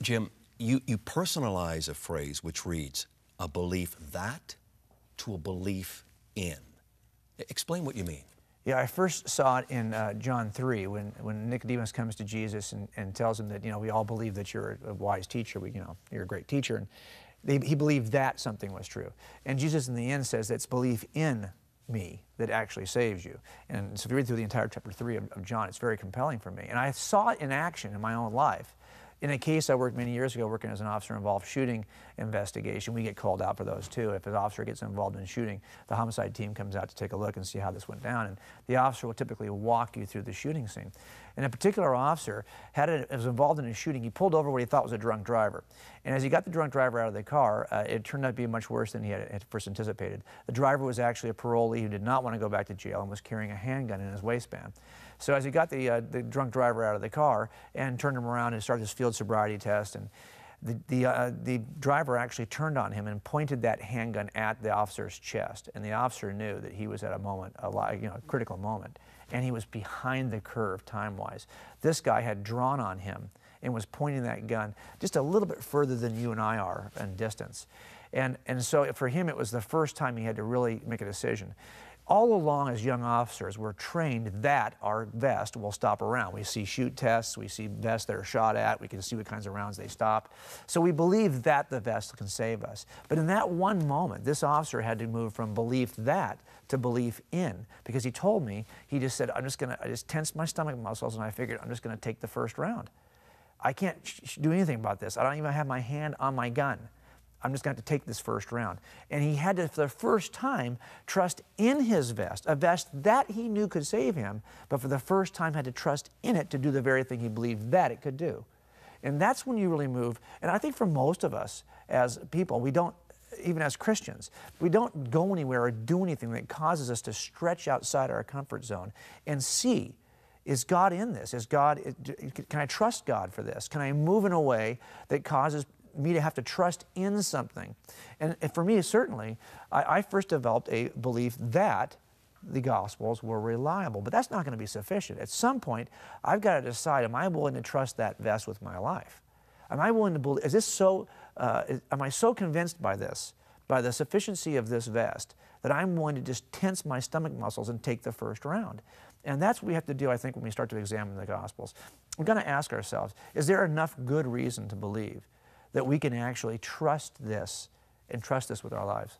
Jim, you personalize a phrase which reads, a belief that to a belief in. Explain what you mean. Yeah, I first saw it in John 3 when Nicodemus comes to Jesus and tells him that, we all believe that you're a wise teacher, you're a great teacher. And he believed that something was true. And Jesus in the end says it's belief in me that actually saves you. And so if you read through the entire chapter 3 of John, it's very compelling for me. And I saw it in action in my own life. In a case I worked many years ago, working as an officer-involved shooting investigation, we get called out for those too. If an officer gets involved in shooting, the homicide team comes out to take a look and see how this went down. And the officer will typically walk you through the shooting scene. And a particular officer was involved in a shooting. He pulled over what he thought was a drunk driver. And as he got the drunk driver out of the car, it turned out to be much worse than he had at first anticipated. The driver was actually a parolee who did not want to go back to jail and was carrying a handgun in his waistband. So as he got the drunk driver out of the car and turned him around and started his field sobriety test, and the driver actually turned on him and pointed that handgun at the officer's chest. And the officer knew that he was at a critical moment, and he was behind the curve time-wise. This guy had drawn on him and was pointing that gun just a little bit further than you and I are in distance. And so for him, it was the first time he had to really make a decision. All along as young officers, we're trained that our vest will stop around. We see shoot tests, we see vests that are shot at, we can see what kinds of rounds they stop. So we believe that the vest can save us. But in that one moment, this officer had to move from belief that to belief in, because he told me, he just said, I just tensed my stomach muscles and I figured I'm just gonna take the first round. I can't do anything about this. I don't even have my hand on my gun. I'm just going to have to take this first round. And he had to, for the first time, trust in his vest, a vest that he knew could save him, but for the first time had to trust in it to do the very thing he believed that it could do. And that's when you really move. And I think for most of us as people, we don't, even as Christians, we don't go anywhere or do anything that causes us to stretch outside our comfort zone and see, is God in this? Can I trust God for this? Can I move in a way that causes me to have to trust in something? And for me, certainly, I first developed a belief that the Gospels were reliable, but that's not going to be sufficient. At some point, I've got to decide, am I willing to trust that vest with my life? Am I willing to believe, am I so convinced by this, by the sufficiency of this vest, that I'm willing to just tense my stomach muscles and take the first round? And that's what we have to do, I think, when we start to examine the Gospels. We're going to ask ourselves, is there enough good reason to believe that we can actually trust this and trust this with our lives?